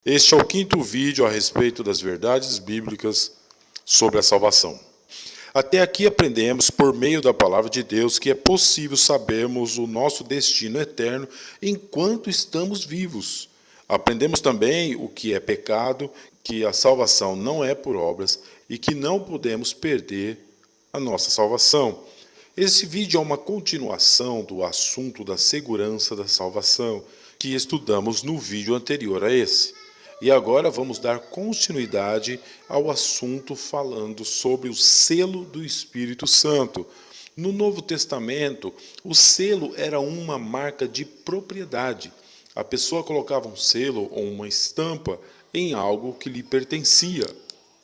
Este é o quinto vídeo a respeito das verdades bíblicas sobre a salvação. Até aqui aprendemos, por meio da palavra de Deus, que é possível sabermos o nosso destino eterno enquanto estamos vivos. Aprendemos também o que é pecado, que a salvação não é por obras e que não podemos perder a nossa salvação. Esse vídeo é uma continuação do assunto da segurança da salvação, que estudamos no vídeo anterior a esse. E agora vamos dar continuidade ao assunto falando sobre o selo do Espírito Santo. No Novo Testamento, o selo era uma marca de propriedade. A pessoa colocava um selo ou uma estampa em algo que lhe pertencia.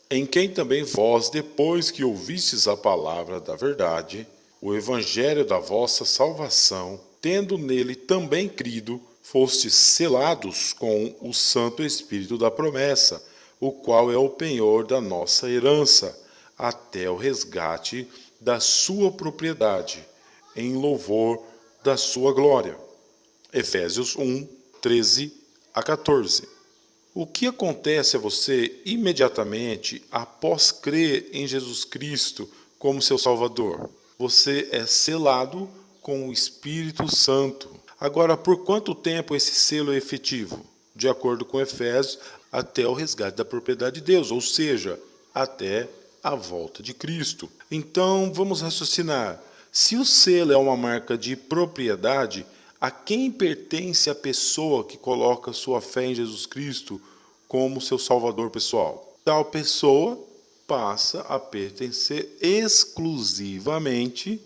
Em quem também vós, depois que ouvistes a palavra da verdade, o evangelho da vossa salvação, tendo nele também crido, fostes selados com o Santo Espírito da promessa, o qual é o penhor da nossa herança, até o resgate da sua propriedade, em louvor da sua glória. Efésios 1, 13 a 14. O que acontece a você imediatamente após crer em Jesus Cristo como seu Salvador? Você é selado com o Espírito Santo. Agora, por quanto tempo esse selo é efetivo? De acordo com Efésios, até o resgate da propriedade de Deus, ou seja, até a volta de Cristo. Então, vamos raciocinar. Se o selo é uma marca de propriedade, a quem pertence a pessoa que coloca sua fé em Jesus Cristo como seu Salvador pessoal? Tal pessoa passa a pertencer exclusivamente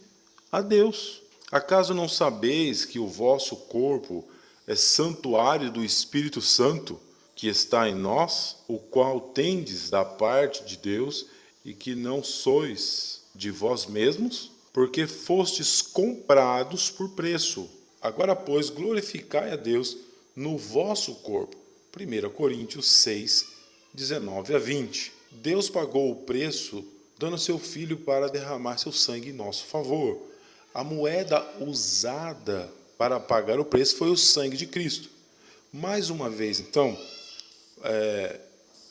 a Deus. Acaso não sabeis que o vosso corpo é santuário do Espírito Santo, que está em nós, o qual tendes da parte de Deus, e que não sois de vós mesmos? Porque fostes comprados por preço. Agora, pois, glorificai a Deus no vosso corpo. 1 Coríntios 6, 19 a 20. Deus pagou o preço, dando seu Filho para derramar seu sangue em nosso favor. A moeda usada para pagar o preço foi o sangue de Cristo. Mais uma vez, então,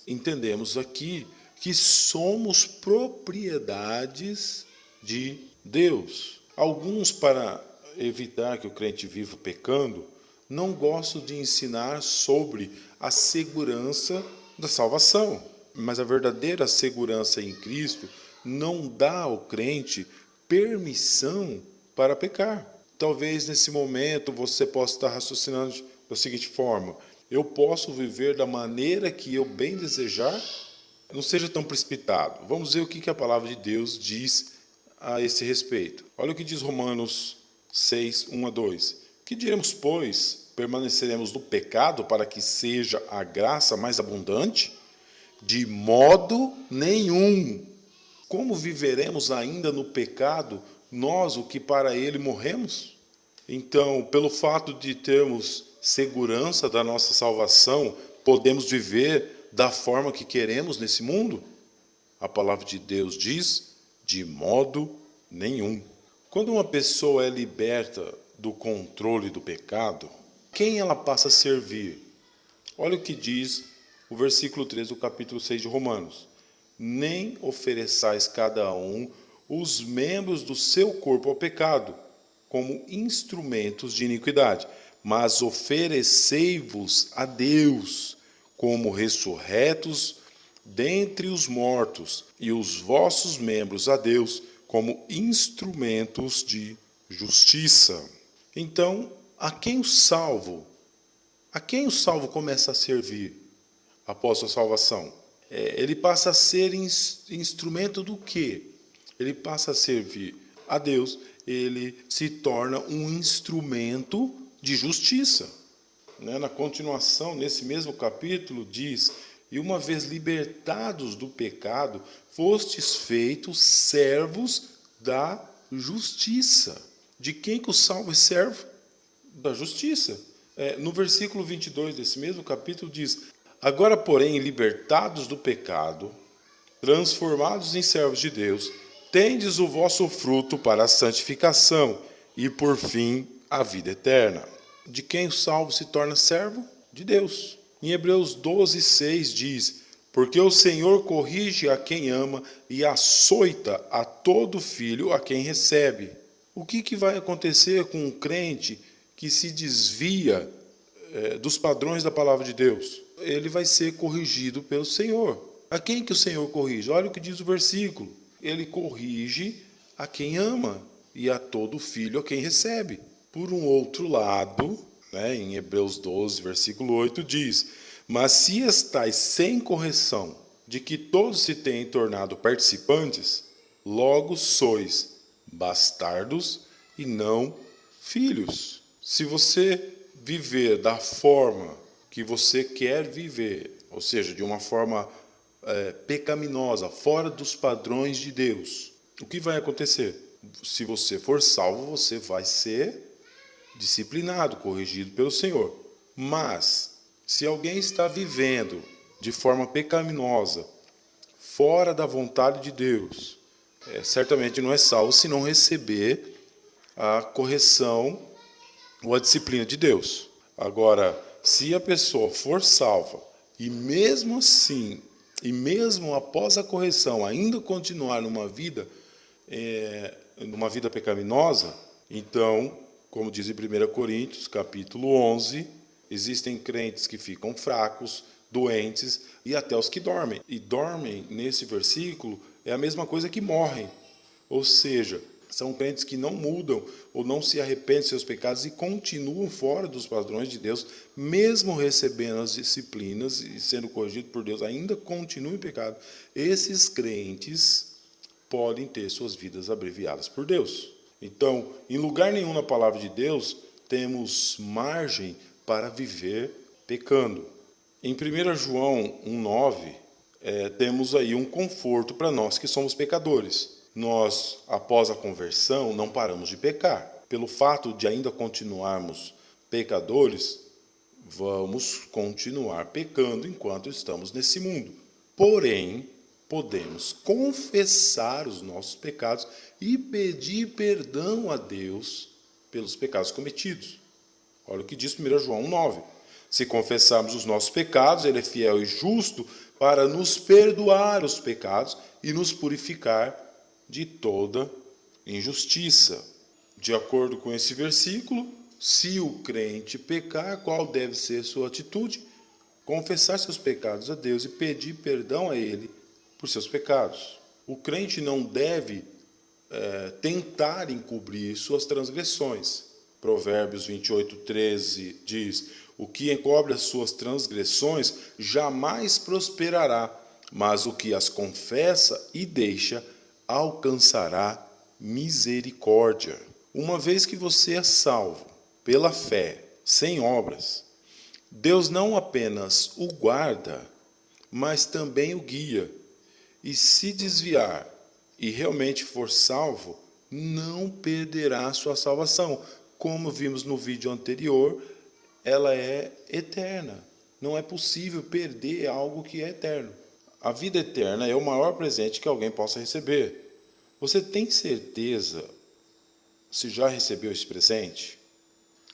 entendemos aqui que somos propriedades de Deus. Alguns, para evitar que o crente viva pecando, não gostam de ensinar sobre a segurança da salvação. Mas a verdadeira segurança em Cristo não dá ao crente permissão para pecar. Talvez nesse momento você possa estar raciocinando da seguinte forma: eu posso viver da maneira que eu bem desejar, não seja tão precipitado. Vamos ver o que a palavra de Deus diz a esse respeito. Olha o que diz Romanos 6, 1 a 2. Que diremos, pois? Permaneceremos no pecado para que seja a graça mais abundante? De modo nenhum. Como viveremos ainda no pecado, nós, o que para ele morremos? Então, pelo fato de termos segurança da nossa salvação, podemos viver da forma que queremos nesse mundo? A palavra de Deus diz, de modo nenhum. Quando uma pessoa é liberta do controle do pecado, quem ela passa a servir? Olha o que diz o versículo 3 do capítulo 6 de Romanos. Nem ofereçais cada um os membros do seu corpo ao pecado, como instrumentos de iniquidade, mas oferecei-vos a Deus, como ressurretos dentre os mortos, e os vossos membros a Deus, como instrumentos de justiça. Então, a quem o salvo começa a servir após a salvação? Ele passa a ser instrumento do quê? Ele passa a servir a Deus, ele se torna um instrumento de justiça. Na continuação, nesse mesmo capítulo, diz: e uma vez libertados do pecado, fostes feitos servos da justiça. De quem que o salvo é servo? Da justiça. No versículo 22 desse mesmo capítulo diz: agora, porém, libertados do pecado, transformados em servos de Deus, tendes o vosso fruto para a santificação e, por fim, a vida eterna. De quem o salvo se torna servo? De Deus. Em Hebreus 12:6 diz: porque o Senhor corrige a quem ama e açoita a todo filho a quem recebe. O que vai acontecer com um crente que se desvia dos padrões da palavra de Deus? Ele vai ser corrigido pelo Senhor. A quem que o Senhor corrige? Olha o que diz o versículo. Ele corrige a quem ama e a todo filho a quem recebe. Por um outro lado, em Hebreus 12, versículo 8, diz: mas se estáis sem correção, de que todos se têm tornado participantes, logo sois bastardos e não filhos. Se você viver da forma que você quer viver, ou seja, de uma forma pecaminosa, fora dos padrões de Deus, o que vai acontecer? Se você for salvo, você vai ser disciplinado, corrigido pelo Senhor. Mas, se alguém está vivendo de forma pecaminosa, fora da vontade de Deus, certamente não é salvo se não receber a correção ou a disciplina de Deus. Agora, se a pessoa for salva e mesmo assim, e mesmo após a correção, ainda continuar numa vida pecaminosa, então, como diz em 1 Coríntios, capítulo 11, existem crentes que ficam fracos, doentes e até os que dormem. E dormem, nesse versículo, é a mesma coisa que morrem. Ou seja, são crentes que não mudam ou não se arrependem dos seus pecados e continuam fora dos padrões de Deus, mesmo recebendo as disciplinas e sendo corrigidos por Deus, ainda continuam em pecado. Esses crentes podem ter suas vidas abreviadas por Deus. Então, em lugar nenhum na palavra de Deus, temos margem para viver pecando. Em 1 João 1,9, temos aí um conforto para nós que somos pecadores. Nós, após a conversão, não paramos de pecar. Pelo fato de ainda continuarmos pecadores, vamos continuar pecando enquanto estamos nesse mundo. Porém, podemos confessar os nossos pecados e pedir perdão a Deus pelos pecados cometidos. Olha o que diz 1 João 1,9. Se confessarmos os nossos pecados, Ele é fiel e justo para nos perdoar os pecados e nos purificar de toda injustiça. De acordo com esse versículo, se o crente pecar, qual deve ser sua atitude? Confessar seus pecados a Deus e pedir perdão a Ele por seus pecados. O crente não deve tentar encobrir suas transgressões. Provérbios 28:13 diz: o que encobre as suas transgressões jamais prosperará, mas o que as confessa e deixa alcançará misericórdia. Uma vez que você é salvo pela fé, sem obras, Deus não apenas o guarda, mas também o guia. E se desviar e realmente for salvo, não perderá a sua salvação. Como vimos no vídeo anterior, ela é eterna. Não é possível perder algo que é eterno. A vida eterna é o maior presente que alguém possa receber. Você tem certeza se já recebeu esse presente?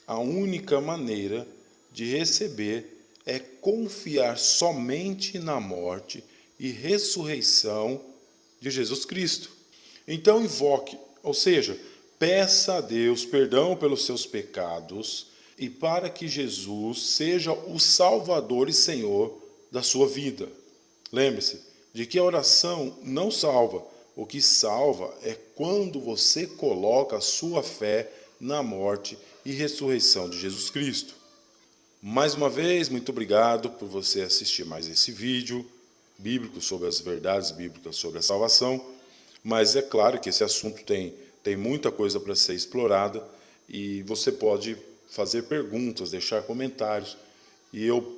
A única maneira de receber é confiar somente na morte e ressurreição de Jesus Cristo. Então invoque, ou seja, peça a Deus perdão pelos seus pecados e para que Jesus seja o Salvador e Senhor da sua vida. Lembre-se de que a oração não salva. O que salva é quando você coloca a sua fé na morte e ressurreição de Jesus Cristo. Mais uma vez, muito obrigado por você assistir mais esse vídeo bíblico sobre as verdades bíblicas sobre a salvação. Mas é claro que esse assunto tem muita coisa para ser explorada e você pode fazer perguntas, deixar comentários e eu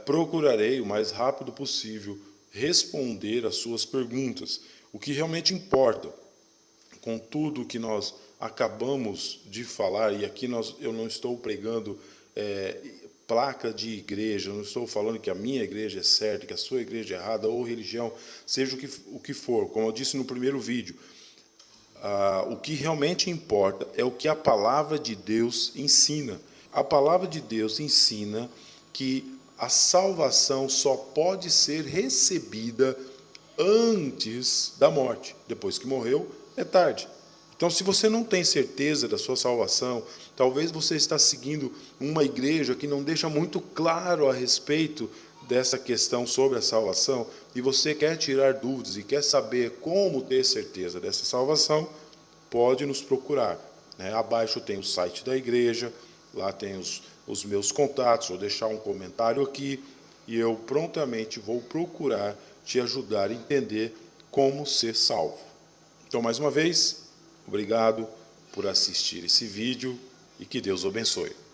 procurarei o mais rápido possível responder às suas perguntas. O que realmente importa com tudo que nós acabamos de falar, e aqui eu não estou pregando placa de igreja, eu não estou falando que a minha igreja é certa, que a sua igreja é errada, ou religião, seja o que for. Como eu disse no primeiro vídeo, o que realmente importa é o que a palavra de Deus ensina. A palavra de Deus ensina que a salvação só pode ser recebida antes da morte. Depois que morreu, é tarde. Então, se você não tem certeza da sua salvação, talvez você está seguindo uma igreja que não deixa muito claro a respeito dessa questão sobre a salvação, e você quer tirar dúvidas e quer saber como ter certeza dessa salvação, pode nos procurar. Abaixo tem o site da igreja, lá tem os meus contatos, vou deixar um comentário aqui, e eu prontamente vou procurar te ajudar a entender como ser salvo. Então, mais uma vez, obrigado por assistir esse vídeo e que Deus o abençoe.